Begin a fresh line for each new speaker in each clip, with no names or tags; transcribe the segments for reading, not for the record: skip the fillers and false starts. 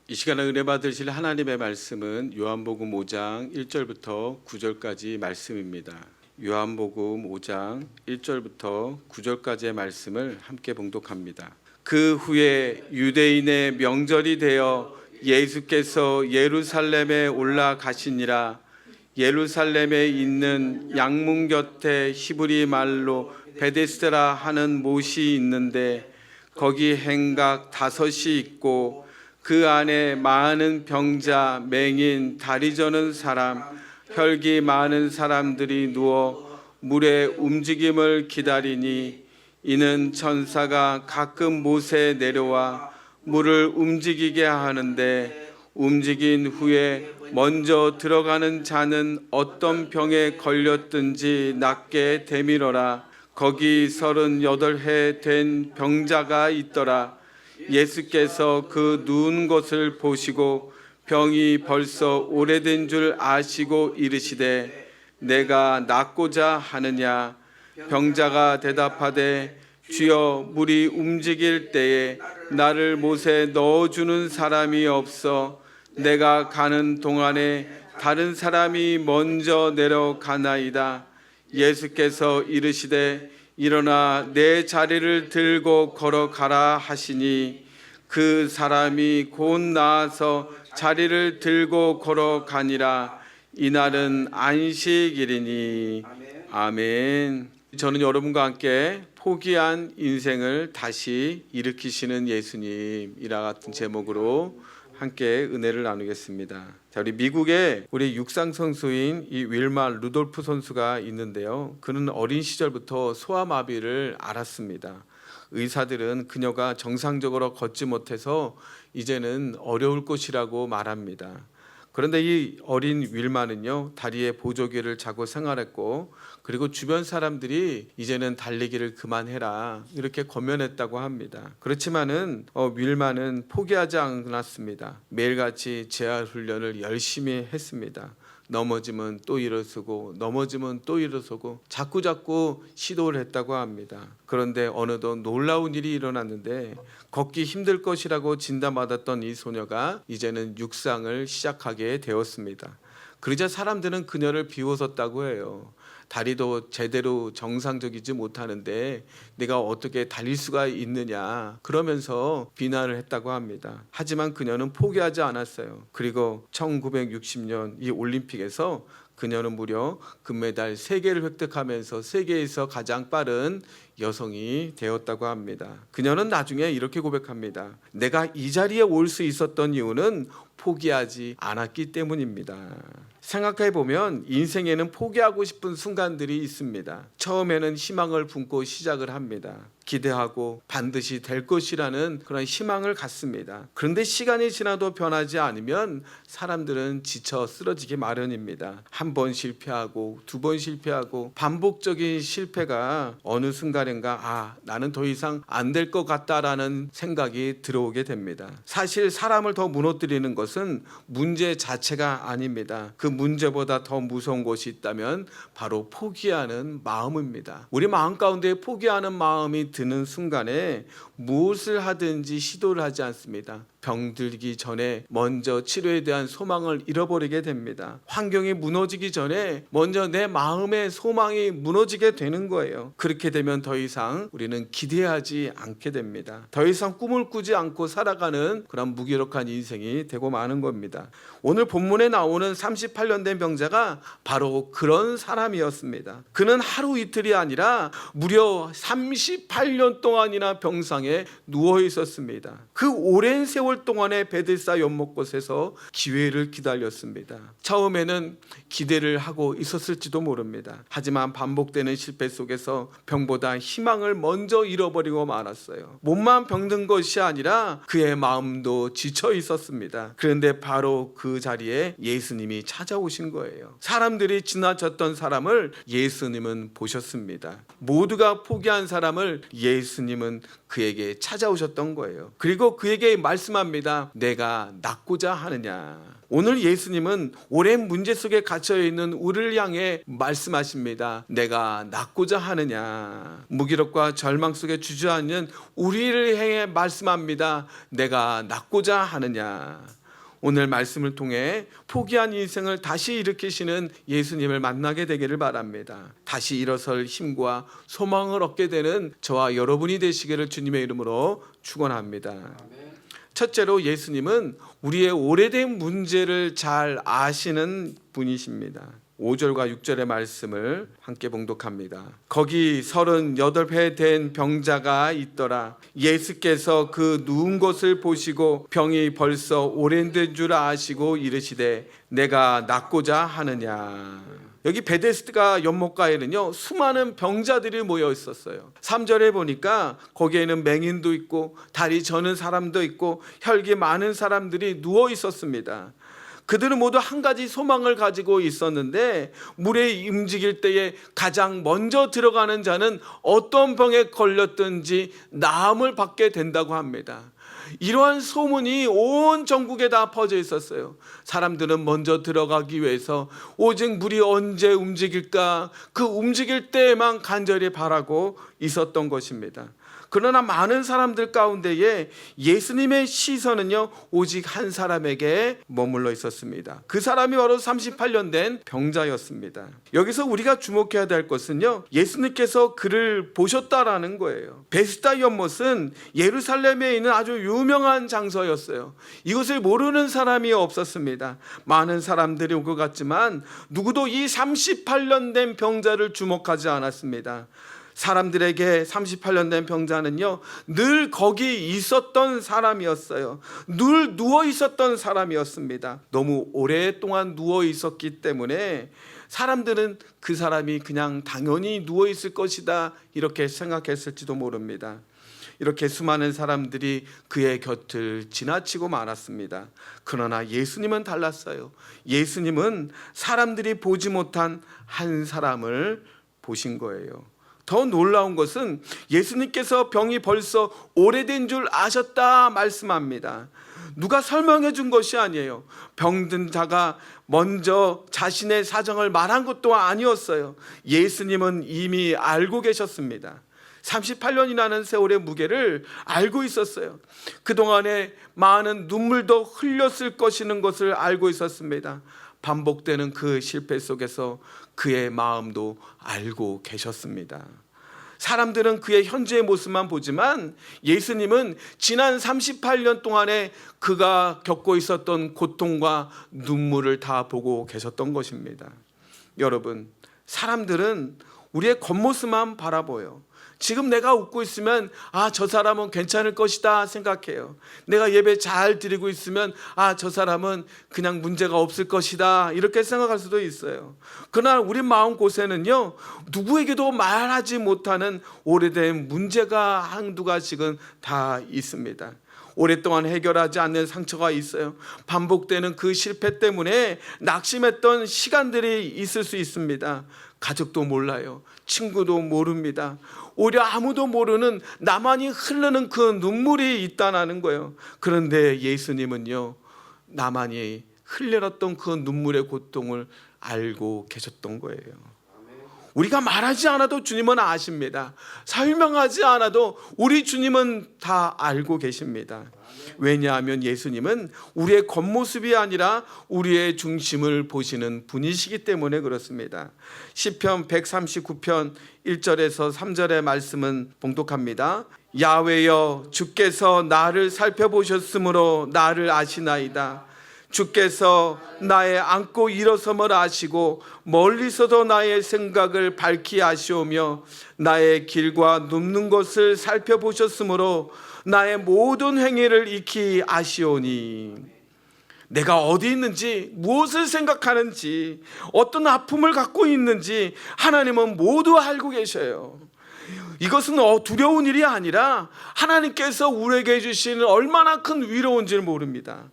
이 시간에 은혜 받으실 하나님의 말씀은 요한복음 5장 1절부터 9절까지 말씀입니다. 요한복음 5장 1절부터 9절까지의 말씀을 함께 봉독합니다. 그 후에 유대인의 명절이 되어 예수께서 예루살렘에 올라가시니라. 예루살렘에 있는 양문 곁에 히브리 말로 베데스다 하는 못이 있는데 거기 행각 5이 있고 그 안에 많은 병자, 맹인, 다리 저는 사람, 혈기 많은 사람들이 누워 물의 움직임을 기다리니 이는 천사가 가끔 못에 내려와 물을 움직이게 하는데 움직인 후에 먼저 들어가는 자는 어떤 병에 걸렸든지 낫게 되밀어라. 거기 38해 된 병자가 있더라. 예수께서 그 누운 것을 보시고 병이 벌써 오래된 줄 아시고 이르시되 내가 낫고자 하느냐. 병자가 대답하되 주여 물이 움직일 때에 나를 못에 넣어주는 사람이 없어 내가 가는 동안에 다른 사람이 먼저 내려가나이다. 예수께서 이르시되 일어나 내 자리를 들고 걸어가라 하시니 그 사람이 곧 나아서 자리를 들고 걸어가니라. 이날은 안식일이니. 아멘. 저는 여러분과 함께 포기한 인생을 다시 일으키시는 예수님이라 같은 제목으로 함께 은혜를 나누겠습니다. 자, 우리 미국에 우리 육상 선수인 이 윌마 루돌프 선수가 있는데요. 그는 어린 시절부터 소아마비를 앓았습니다. 의사들은 그녀가 정상적으로 걷지 못해서 이제는 어려울 것이라고 말합니다. 그런데 이 어린 윌마는요, 다리에 보조기를 차고 생활했고, 그리고 주변 사람들이 이제는 달리기를 그만해라 이렇게 권면했다고 합니다. 그렇지만은 윌마는 포기하지 않았습니다. 매일같이 재활 훈련을 열심히 했습니다. 넘어지면 또 일어서고 넘어지면 또 일어서고 자꾸 시도를 했다고 합니다. 그런데 어느덧 놀라운 일이 일어났는데 걷기 힘들 것이라고 진단받았던 이 소녀가 이제는 육상을 시작하게 되었습니다. 그러자 사람들은 그녀를 비웃었다고 해요. 다리도 제대로 정상적이지 못하는데 내가 어떻게 달릴 수가 있느냐 그러면서 비난을 했다고 합니다. 하지만 그녀는 포기하지 않았어요. 그리고 1960년 이 올림픽에서 그녀는 무려 금메달 3개를 획득하면서 세계에서 가장 빠른 여성이 되었다고 합니다. 그녀는 나중에 이렇게 고백합니다. 내가 이 자리에 올 수 있었던 이유는 포기하지 않았기 때문입니다. 생각해 보면 인생에는 포기하고 싶은 순간들이 있습니다. 처음에는 희망을 품고 시작을 합니다. 기대하고 반드시 될 것이라는 그런 희망을 갖습니다. 그런데 시간이 지나도 변하지 않으면 사람들은 지쳐 쓰러지기 마련입니다. 한 번 실패하고 2번 실패하고 반복적인 실패가 어느 순간인가 나는 더 이상 안 될 것 같다라는 생각이 들어오게 됩니다. 사실 사람을 더 무너뜨리는 것은 문제 자체가 아닙니다. 그 문제보다 더 무서운 것이 있다면 바로 포기하는 마음입니다. 우리 마음 가운데 포기하는 마음이 드는 순간에 무엇을 하든지 시도를 하지 않습니다. 병들기 전에 먼저 치료에 대한 소망을 잃어버리게 됩니다. 환경이 무너지기 전에 먼저 내 마음의 소망이 무너지게 되는 거예요. 그렇게 되면 더 이상 우리는 기대하지 않게 됩니다. 더 이상 꿈을 꾸지 않고 살아가는 그런 무기력한 인생이 되고 마는 겁니다. 오늘 본문에 나오는 38년 된 병자가 바로 그런 사람이었습니다. 그는 하루 이틀이 아니라 무려 38년 동안이나 병상에 누워 있었습니다. 그 오랜 세월 동안에 베데스다 연못곳에서 기회를 기다렸습니다. 처음에는 기대를 하고 있었을지도 모릅니다. 하지만 반복되는 실패 속에서 병보다 희망을 먼저 잃어버리고 말았어요. 몸만 병든 것이 아니라 그의 마음도 지쳐 있었습니다. 그런데 바로 그 자리에 예수님이 찾아오신 거예요. 사람들이 지나쳤던 사람을 예수님은 보셨습니다. 모두가 포기한 사람을 예수님은 그에게 찾아오셨던 거예요. 그리고 그에게 말씀합니다. 내가 낫고자 하느냐. 오늘 예수님은 오랜 문제 속에 갇혀 있는 우리를 향해 말씀하십니다. 내가 낫고자 하느냐. 무기력과 절망 속에 주저앉는 우리를 향해 말씀합니다. 내가 낫고자 하느냐. 오늘 말씀을 통해 포기한 인생을 다시 일으키시는 예수님을 만나게 되기를 바랍니다. 다시 일어설 힘과 소망을 얻게 되는 저와 여러분이 되시기를 주님의 이름으로 축원합니다. 첫째로 예수님은 우리의 오래된 문제를 잘 아시는 분이십니다. 5절과 6절의 말씀을 함께 봉독합니다. 거기 38회 된 병자가 있더라. 예수께서 그 누운 것을 보시고 병이 벌써 오랜된 줄 아시고 이르시되 내가 낫고자 하느냐. 여기 베데스다 연못가에는요 수많은 병자들이 모여 있었어요. 3절에 보니까 거기에는 맹인도 있고 다리 저는 사람도 있고 혈기 많은 사람들이 누워 있었습니다. 그들은 모두 한 가지 소망을 가지고 있었는데 물에 움직일 때에 가장 먼저 들어가는 자는 어떤 병에 걸렸든지 나음을 받게 된다고 합니다. 이러한 소문이 온 전국에 다 퍼져 있었어요. 사람들은 먼저 들어가기 위해서 오직 물이 언제 움직일까 그 움직일 때에만 간절히 바라고 있었던 것입니다. 그러나 많은 사람들 가운데에 예수님의 시선은요 오직 한 사람에게 머물러 있었습니다. 그 사람이 바로 38년 된 병자였습니다. 여기서 우리가 주목해야 될 것은요 예수님께서 그를 보셨다라는 거예요. 베스다 연못은 예루살렘에 있는 아주 유명한 장소였어요. 이것을 모르는 사람이 없었습니다. 많은 사람들이 온 것 같지만 누구도 이 38년 된 병자를 주목하지 않았습니다. 사람들에게 38년 된 병자는요 늘 거기 있었던 사람이었어요. 늘 누워 있었던 사람이었습니다. 너무 오랫동안 누워 있었기 때문에 사람들은 그 사람이 그냥 당연히 누워 있을 것이다 이렇게 생각했을지도 모릅니다. 이렇게 수많은 사람들이 그의 곁을 지나치고 말았습니다. 그러나 예수님은 달랐어요. 예수님은 사람들이 보지 못한 한 사람을 보신 거예요. 더 놀라운 것은 예수님께서 병이 벌써 오래된 줄 아셨다 말씀합니다. 누가 설명해 준 것이 아니에요. 병든 자가 먼저 자신의 사정을 말한 것도 아니었어요. 예수님은 이미 알고 계셨습니다. 38년이라는 세월의 무게를 알고 있었어요. 그동안에 많은 눈물도 흘렸을 것이라는 것을 알고 있었습니다. 반복되는 그 실패 속에서 그의 마음도 알고 계셨습니다. 사람들은 그의 현재의 모습만 보지만 예수님은 지난 38년 동안에 그가 겪고 있었던 고통과 눈물을 다 보고 계셨던 것입니다. 여러분, 사람들은 우리의 겉모습만 바라보여요. 지금 내가 웃고 있으면 저 사람은 괜찮을 것이다 생각해요. 내가 예배 잘 드리고 있으면 저 사람은 그냥 문제가 없을 것이다 이렇게 생각할 수도 있어요. 그러나 우리 마음곳에는요 누구에게도 말하지 못하는 오래된 문제가 한두 가지는 다 있습니다. 오랫동안 해결하지 않는 상처가 있어요. 반복되는 그 실패 때문에 낙심했던 시간들이 있을 수 있습니다. 가족도 몰라요. 친구도 모릅니다. 오히려 아무도 모르는 나만이 흐르는 그 눈물이 있다는 거예요. 그런데 예수님은요 나만이 흘려놨던 그 눈물의 고통을 알고 계셨던 거예요. 우리가 말하지 않아도 주님은 아십니다. 설명하지 않아도 우리 주님은 다 알고 계십니다. 왜냐하면 예수님은 우리의 겉모습이 아니라 우리의 중심을 보시는 분이시기 때문에 그렇습니다. 시편 139편 1절에서 3절의 말씀은 봉독합니다. 야훼여 주께서 나를 살펴보셨으므로 나를 아시나이다. 주께서 나의 앉고 일어섬을 아시고 멀리서도 나의 생각을 밝히 아시오며 나의 길과 눕는 것을 살펴보셨으므로 나의 모든 행위를 익히 아시오니 내가 어디 있는지 무엇을 생각하는지 어떤 아픔을 갖고 있는지 하나님은 모두 알고 계셔요. 이것은 두려운 일이 아니라 하나님께서 우리에게 주시는 얼마나 큰 위로인지를 모릅니다.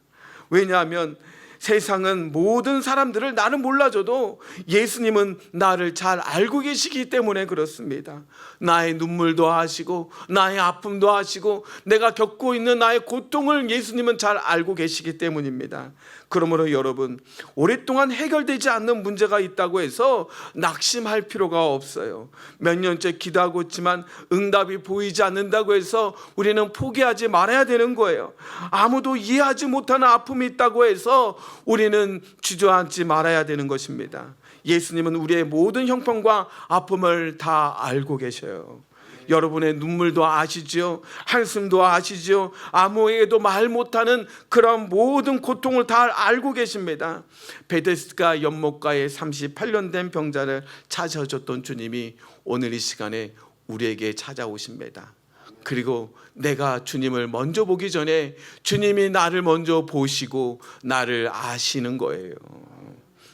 왜냐하면 세상은 모든 사람들을 나는 몰라줘도 예수님은 나를 잘 알고 계시기 때문에 그렇습니다. 나의 눈물도 아시고 나의 아픔도 아시고 내가 겪고 있는 나의 고통을 예수님은 잘 알고 계시기 때문입니다. 그러므로 여러분, 오랫동안 해결되지 않는 문제가 있다고 해서 낙심할 필요가 없어요. 몇 년째 기도하고 있지만 응답이 보이지 않는다고 해서 우리는 포기하지 말아야 되는 거예요. 아무도 이해하지 못하는 아픔이 있다고 해서 우리는 주저앉지 말아야 되는 것입니다. 예수님은 우리의 모든 형편과 아픔을 다 알고 계셔요. 여러분의 눈물도 아시죠? 한숨도 아시죠? 아무에게도 말 못하는 그런 모든 고통을 다 알고 계십니다. 베데스다 연못가에 38년 된 병자를 찾아오셨던 주님이 오늘 이 시간에 우리에게 찾아오십니다. 그리고 내가 주님을 먼저 보기 전에 주님이 나를 먼저 보시고 나를 아시는 거예요.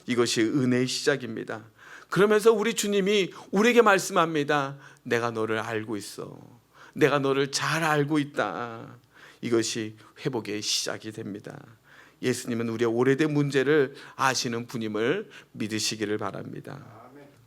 이것이 은혜의 시작입니다. 그러면서 우리 주님이 우리에게 말씀합니다. 내가 너를 알고 있어. 내가 너를 잘 알고 있다. 이것이 회복의 시작이 됩니다. 예수님은 우리의 오래된 문제를 아시는 분임을 믿으시기를 바랍니다.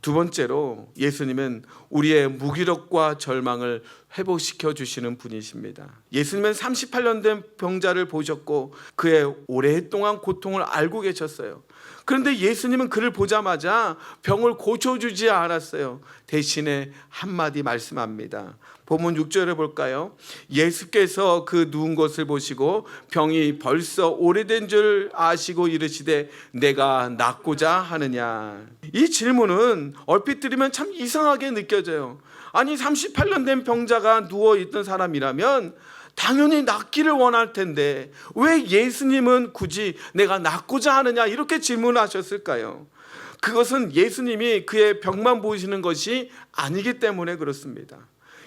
두 번째로 예수님은 우리의 무기력과 절망을 회복시켜 주시는 분이십니다. 예수님은 38년 된 병자를 보셨고 그의 오랫동안 고통을 알고 계셨어요. 그런데 예수님은 그를 보자마자 병을 고쳐주지 않았어요. 대신에 한마디 말씀합니다. 본문 6절을 볼까요? 예수께서 그 누운 것을 보시고 병이 벌써 오래된 줄 아시고 이르시되 내가 낫고자 하느냐. 이 질문은 얼핏 들으면 참 이상하게 느껴져요. 아니 38년 된 병자가 누워있던 사람이라면 당연히 낫기를 원할 텐데 왜 예수님은 굳이 내가 낫고자 하느냐 이렇게 질문하셨을까요? 그것은 예수님이 그의 병만 보시는 것이 아니기 때문에 그렇습니다.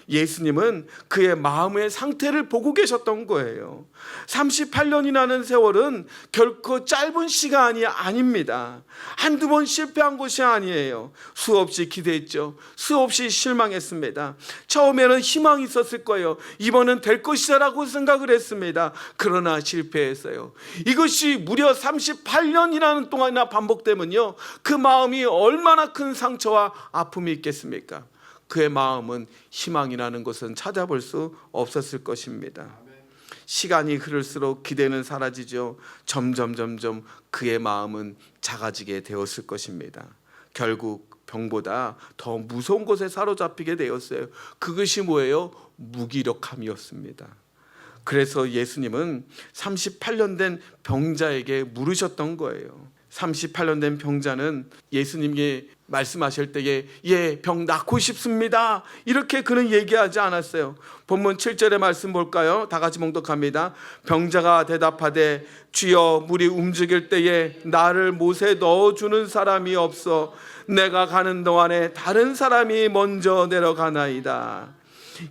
예수님은 그의 마음의 상태를 보고 계셨던 거예요. 38년이라는 세월은 결코 짧은 시간이 아닙니다. 한두 번 실패한 것이 아니에요. 수없이 기대했죠. 수없이 실망했습니다. 처음에는 희망이 있었을 거예요. 이번은 될 것이라고 생각을 했습니다. 그러나 실패했어요. 이것이 무려 38년이라는 동안이나 반복되면요, 그 마음이 얼마나 큰 상처와 아픔이 있겠습니까? 그의 마음은 희망이라는 것은 찾아볼 수 없었을 것입니다. 시간이 흐를수록 기대는 사라지죠. 점점 그의 마음은 작아지게 되었을 것입니다. 결국 병보다 더 무서운 것에 사로잡히게 되었어요. 그것이 뭐예요? 무기력함이었습니다. 그래서 예수님은 38년 된 병자에게 물으셨던 거예요. 38년 된 병자는 예수님께 말씀하실 때에 병 낫고 싶습니다 이렇게 그는 얘기하지 않았어요. 본문 7절의 말씀 볼까요? 다 같이 봉독합니다. 병자가 대답하되 주여 물이 움직일 때에 나를 못에 넣어주는 사람이 없어 내가 가는 동안에 다른 사람이 먼저 내려가나이다.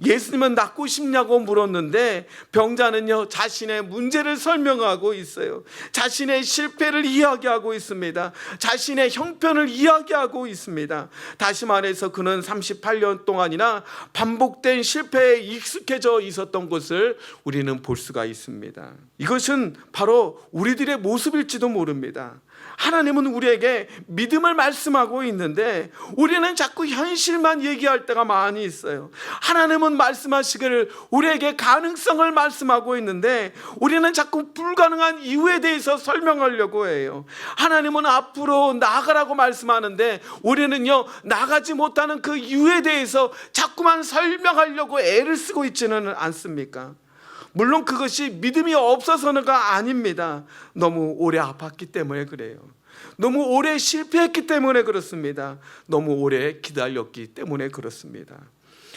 예수님은 낫고 싶냐고 물었는데 병자는요 자신의 문제를 설명하고 있어요. 자신의 실패를 이야기하고 있습니다. 자신의 형편을 이야기하고 있습니다. 다시 말해서 그는 38년 동안이나 반복된 실패에 익숙해져 있었던 것을 우리는 볼 수가 있습니다. 이것은 바로 우리들의 모습일지도 모릅니다. 하나님은 우리에게 믿음을 말씀하고 있는데 우리는 자꾸 현실만 얘기할 때가 많이 있어요. 하나님은 말씀하시기를 우리에게 가능성을 말씀하고 있는데 우리는 자꾸 불가능한 이유에 대해서 설명하려고 해요. 하나님은 앞으로 나아가라고 말씀하는데 우리는요 나가지 못하는 그 이유에 대해서 자꾸만 설명하려고 애를 쓰고 있지는 않습니까? 물론 그것이 믿음이 없어서가 아닙니다. 너무 오래 아팠기 때문에 그래요. 너무 오래 실패했기 때문에 그렇습니다. 너무 오래 기다렸기 때문에 그렇습니다.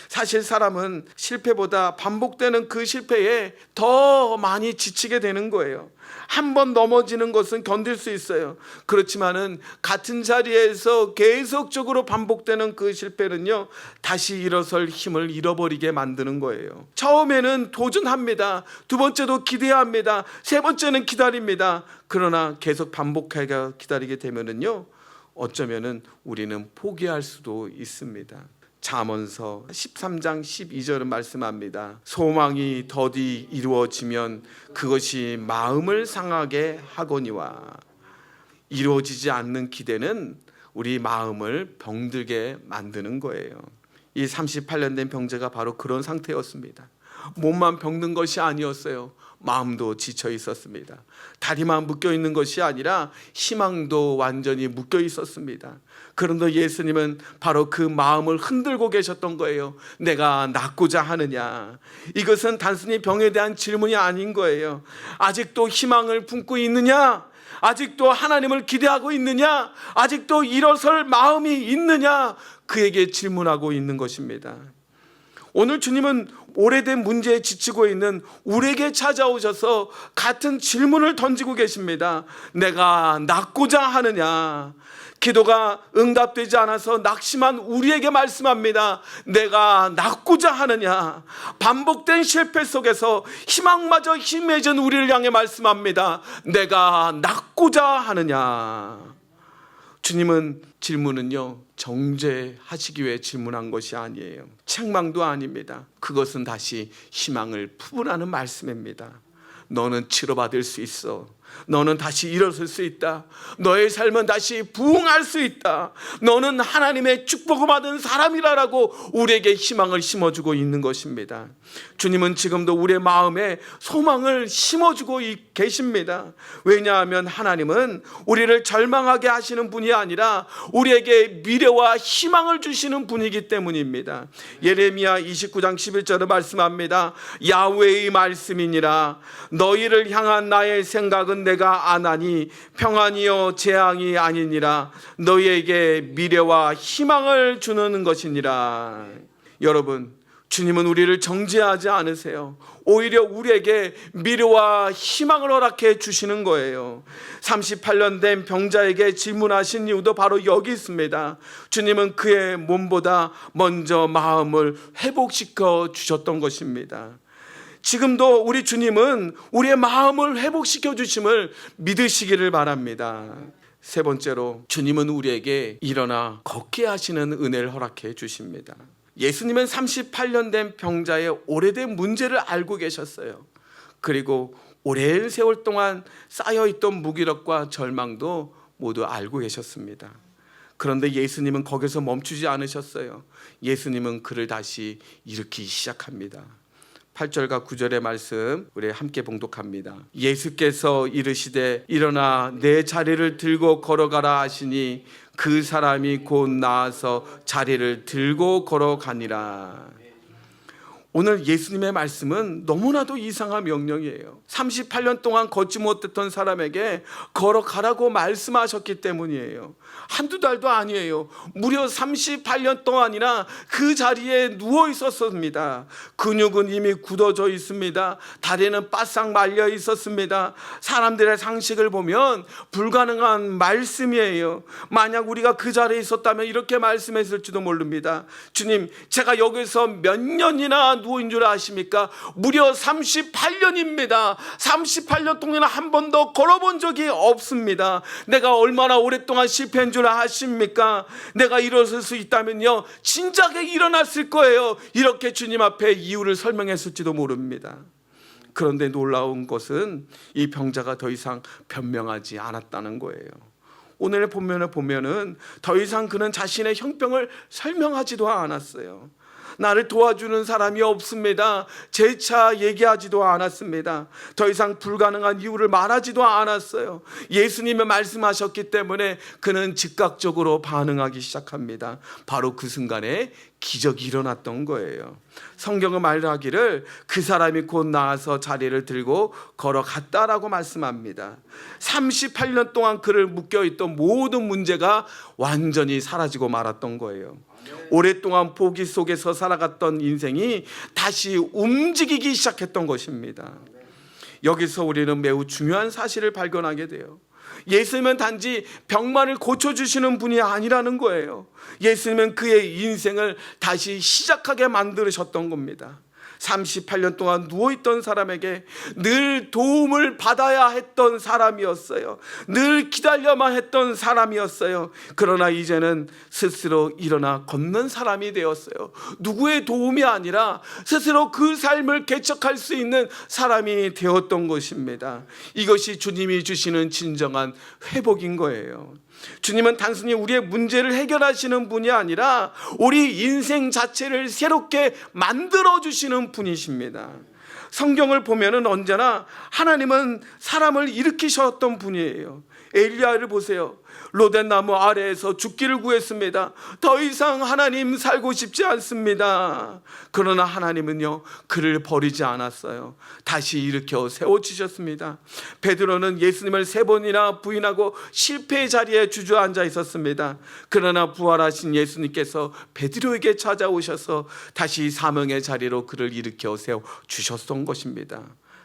사실 사람은 실패보다 반복되는 그 실패에 더 많이 지치게 되는 거예요. 한 번 넘어지는 것은 견딜 수 있어요. 그렇지만은 같은 자리에서 계속적으로 반복되는 그 실패는요 다시 일어설 힘을 잃어버리게 만드는 거예요. 처음에는 도전합니다. 두 번째도 기대합니다. 세 번째는 기다립니다. 그러나 계속 반복하게 기다리게 되면은요 어쩌면은 우리는 포기할 수도 있습니다. 잠언서 13장 12절은 말씀합니다. 소망이 더디 이루어지면 그것이 마음을 상하게 하거니와. 이루어지지 않는 기대는 우리 마음을 병들게 만드는 거예요. 이 38년 된 병자가 바로 그런 상태였습니다. 몸만 병든 것이 아니었어요. 마음도 지쳐 있었습니다. 다리만 묶여 있는 것이 아니라 희망도 완전히 묶여 있었습니다. 그런데 예수님은 바로 그 마음을 흔들고 계셨던 거예요. 내가 낫고자 하느냐. 이것은 단순히 병에 대한 질문이 아닌 거예요. 아직도 희망을 품고 있느냐? 아직도 하나님을 기대하고 있느냐? 아직도 일어설 마음이 있느냐? 그에게 질문하고 있는 것입니다. 오늘 주님은 오래된 문제에 지치고 있는 우리에게 찾아오셔서 같은 질문을 던지고 계십니다. 내가 낫고자 하느냐? 기도가 응답되지 않아서 낙심한 우리에게 말씀합니다. 내가 낫고자 하느냐? 반복된 실패 속에서 희망마저 희미해진 우리를 향해 말씀합니다. 내가 낫고자 하느냐? 주님은 질문은요, 정죄하시기 위해 질문한 것이 아니에요. 책망도 아닙니다. 그것은 다시 희망을 품으라는 말씀입니다. 너는 치료받을 수 있어. 너는 다시 일어설 수 있다. 너의 삶은 다시 부흥할 수 있다. 너는 하나님의 축복을 받은 사람이라고 우리에게 희망을 심어주고 있는 것입니다. 주님은 지금도 우리의 마음에 소망을 심어주고 계십니다. 왜냐하면 하나님은 우리를 절망하게 하시는 분이 아니라 우리에게 미래와 희망을 주시는 분이기 때문입니다. 예레미야 29장 11절에 말씀합니다. 야훼의 말씀이니라. 너희를 향한 나의 생각은 내가 아나니 평안이요 재앙이 아니니라. 너희에게 미래와 희망을 주는 것이니라. 여러분, 주님은 우리를 정죄하지 않으세요. 오히려 우리에게 미래와 희망을 허락해 주시는 거예요. 38년 된 병자에게 질문하신 이유도 바로 여기 있습니다. 주님은 그의 몸보다 먼저 마음을 회복시켜 주셨던 것입니다. 지금도 우리 주님은 우리의 마음을 회복시켜 주심을 믿으시기를 바랍니다. 세 번째로, 주님은 우리에게 일어나 걷게 하시는 은혜를 허락해 주십니다. 예수님은 38년 된 병자의 오래된 문제를 알고 계셨어요. 그리고 오랜 세월 동안 쌓여있던 무기력과 절망도 모두 알고 계셨습니다. 그런데 예수님은 거기서 멈추지 않으셨어요. 예수님은 그를 다시 일으키기 시작합니다. 8절과 9절의 말씀 우리 함께 봉독합니다. 예수께서 이르시되 일어나 내 자리를 들고 걸어가라 하시니 그 사람이 곧 나아서 자리를 들고 걸어가니라. 오늘 예수님의 말씀은 너무나도 이상한 명령이에요. 38년 동안 걷지 못했던 사람에게 걸어가라고 말씀하셨기 때문이에요. 한두 달도 아니에요. 무려 38년 동안이나 그 자리에 누워 있었습니다. 근육은 이미 굳어져 있습니다. 다리는 바싹 말려 있었습니다. 사람들의 상식을 보면 불가능한 말씀이에요. 만약 우리가 그 자리에 있었다면 이렇게 말씀했을지도 모릅니다. 주님, 제가 여기서 몇 년이나 누워인 줄 아십니까? 무려 38년입니다. 38년 동안 한 번도 걸어본 적이 없습니다. 내가 얼마나 오랫동안 실패한 줄 아십니까? 내가 일어설 수 있다면요, 진작에 일어났을 거예요. 이렇게 주님 앞에 이유를 설명했을지도 모릅니다. 그런데 놀라운 것은 이 병자가 더 이상 변명하지 않았다는 거예요. 오늘의 본문을 보면은 더 이상 그는 자신의 형병을 설명하지도 않았어요. 나를 도와주는 사람이 없습니다. 재차 얘기하지도 않았습니다. 더 이상 불가능한 이유를 말하지도 않았어요. 예수님이 말씀하셨기 때문에 그는 즉각적으로 반응하기 시작합니다. 바로 그 순간에 기적이 일어났던 거예요. 성경은 말하기를 그 사람이 곧 나아서 자리를 들고 걸어갔다라고 말씀합니다. 38년 동안 그를 묶여있던 모든 문제가 완전히 사라지고 말았던 거예요. 오랫동안 포기 속에서 살아갔던 인생이 다시 움직이기 시작했던 것입니다. 여기서 우리는 매우 중요한 사실을 발견하게 돼요. 예수님은 단지 병만을 고쳐주시는 분이 아니라는 거예요. 예수님은 그의 인생을 다시 시작하게 만드셨던 겁니다. 38년 동안 누워있던 사람에게 늘 도움을 받아야 했던 사람이었어요. 늘 기다려만 했던 사람이었어요. 그러나 이제는 스스로 일어나 걷는 사람이 되었어요. 누구의 도움이 아니라 스스로 그 삶을 개척할 수 있는 사람이 되었던 것입니다. 이것이 주님이 주시는 진정한 회복인 거예요. 주님은 단순히 우리의 문제를 해결하시는 분이 아니라 우리 인생 자체를 새롭게 만들어 주시는 분이십니다. 성경을 보면은 언제나 하나님은 사람을 일으키셨던 분이에요. 엘리야를 보세요. 로댓나무 아래에서 죽기를 구했습니다. 더 이상 하나님 살고 싶지 않습니다. 그러나 하나님은요, 그를 버리지 않았어요. 다시 일으켜 세워주셨습니다. 베드로는 예수님을 3번이나 부인하고 실패의 자리에 주저앉아 있었습니다. 그러나 부활하신 예수님께서 베드로에게 찾아오셔서 다시 사명의 자리로 그를 일으켜 세워주셨던 것입니다.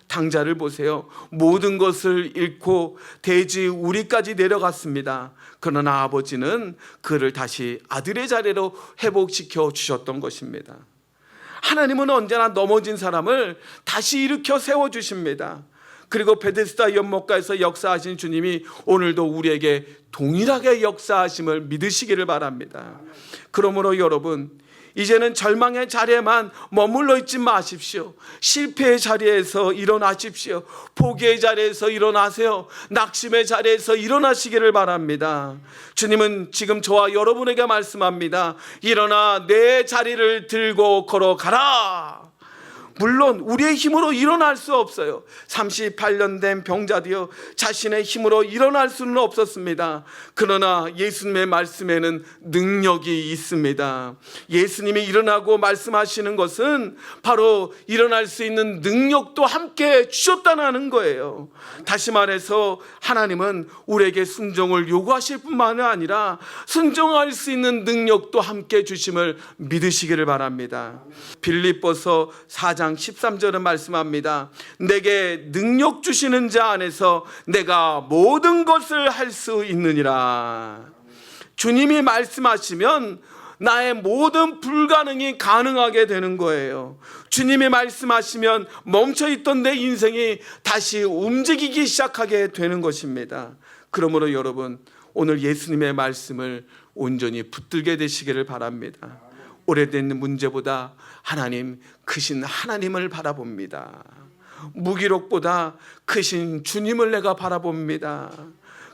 당자를 보세요. 모든 것을 잃고 대지 우리까지 내려갔습니다. 그러나 아버지는 그를 다시 아들의 자리로 회복시켜 주셨던 것입니다. 하나님은 언제나 넘어진 사람을 다시 일으켜 세워주십니다. 그리고 베데스다 연못가에서 역사하신 주님이 오늘도 우리에게 동일하게 역사하심을 믿으시기를 바랍니다. 그러므로 여러분, 이제는 절망의 자리에만 머물러 있지 마십시오. 실패의 자리에서 일어나십시오. 포기의 자리에서 일어나세요. 낙심의 자리에서 일어나시기를 바랍니다. 주님은 지금 저와 여러분에게 말씀합니다. 일어나 내 자리를 들고 걸어가라. 물론 우리의 힘으로 일어날 수 없어요. 38년 된 병자도요, 자신의 힘으로 일어날 수는 없었습니다. 그러나 예수님의 말씀에는 능력이 있습니다. 예수님이 일어나고 말씀하시는 것은 바로 일어날 수 있는 능력도 함께 주셨다는 거예요. 다시 말해서 하나님은 우리에게 순종을 요구하실 뿐만 아니라 순종할 수 있는 능력도 함께 주심을 믿으시기를 바랍니다. 빌립보서 4장 13절은 말씀합니다. 내게 능력 주시는 자 안에서 내가 모든 것을 할 수 있느니라. 주님이 말씀하시면 나의 모든 불가능이 가능하게 되는 거예요. 주님이 말씀하시면 멈춰있던 내 인생이 다시 움직이기 시작하게 되는 것입니다. 그러므로 여러분, 오늘 예수님의 말씀을 온전히 붙들게 되시기를 바랍니다. 오래된 문제보다 하나님, 크신 하나님을 바라봅니다. 무기력보다 크신 주님을 내가 바라봅니다.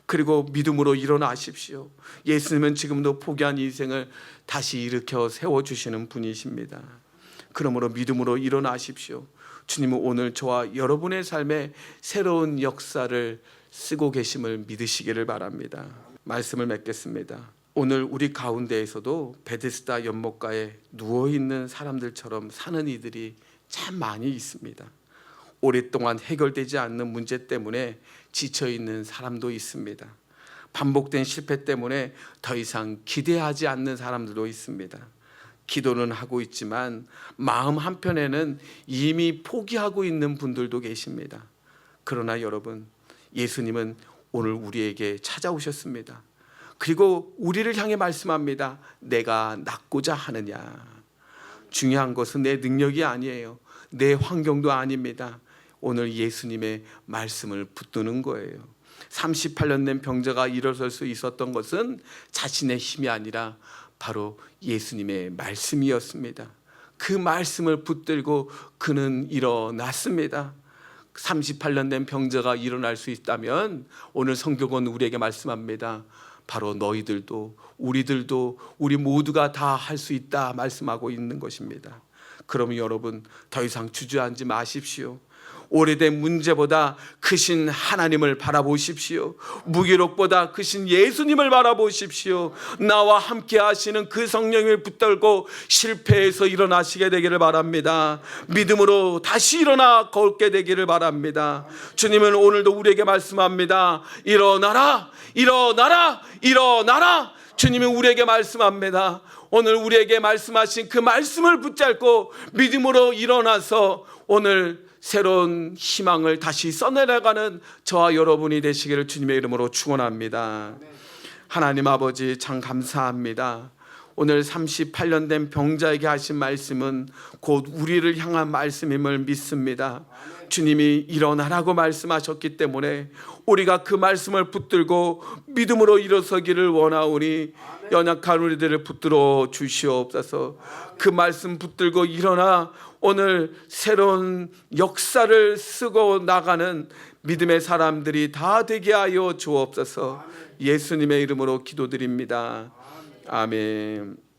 그리고 믿음으로 일어나십시오. 예수님은 지금도 포기한 인생을 다시 일으켜 세워주시는 분이십니다. 그러므로 믿음으로 일어나십시오. 주님은 오늘 저와 여러분의 삶에 새로운 역사를 쓰고 계심을 믿으시기를 바랍니다. 말씀을 맺겠습니다. 오늘 우리 가운데에서도 베데스다 연못가에 누워있는 사람들처럼 사는 이들이 참 많이 있습니다. 오랫동안 해결되지 않는 문제 때문에 지쳐있는 사람도 있습니다. 반복된 실패 때문에 더 이상 기대하지 않는 사람들도 있습니다. 기도는 하고 있지만 마음 한편에는 이미 포기하고 있는 분들도 계십니다. 그러나 여러분, 예수님은 오늘 우리에게 찾아오셨습니다. 그리고 우리를 향해 말씀합니다. 내가 낫고자 하느냐. 중요한 것은 내 능력이 아니에요. 내 환경도 아닙니다. 오늘 예수님의 말씀을 붙드는 거예요. 38년 된 병자가 일어설 수 있었던 것은 자신의 힘이 아니라 바로 예수님의 말씀이었습니다. 그 말씀을 붙들고 그는 일어났습니다. 38년 된 병자가 일어날 수 있다면 오늘 성경은 우리에게 말씀합니다. 바로 너희들도 우리들도 우리 모두가 다 할 수 있다 말씀하고 있는 것입니다. 그러면 여러분, 더 이상 주저앉지 마십시오. 오래된 문제보다 크신 하나님을 바라보십시오. 무기력보다 크신 예수님을 바라보십시오. 나와 함께 하시는 그 성령을 붙들고 실패해서 일어나시게 되기를 바랍니다. 믿음으로 다시 일어나 걷게 되기를 바랍니다. 주님은 오늘도 우리에게 말씀합니다. 일어나라, 일어나라, 일어나라. 주님은 우리에게 말씀합니다. 오늘 우리에게 말씀하신 그 말씀을 붙잡고 믿음으로 일어나서 오늘 새로운 희망을 다시 써내려가는 저와 여러분이 되시기를 주님의 이름으로 축원합니다. 하나님 아버지, 참 감사합니다. 오늘 38년 된 병자에게 하신 말씀은 곧 우리를 향한 말씀임을 믿습니다. 주님이 일어나라고 말씀하셨기 때문에 우리가 그 말씀을 붙들고 믿음으로 일어서기를 원하오니 연약한 우리들을 붙들어 주시옵소서. 그 말씀 붙들고 일어나 오늘 새로운 역사를 쓰고 나가는 믿음의 사람들이 다 되게 하여 주옵소서. 예수님의 이름으로 기도드립니다. 아멘.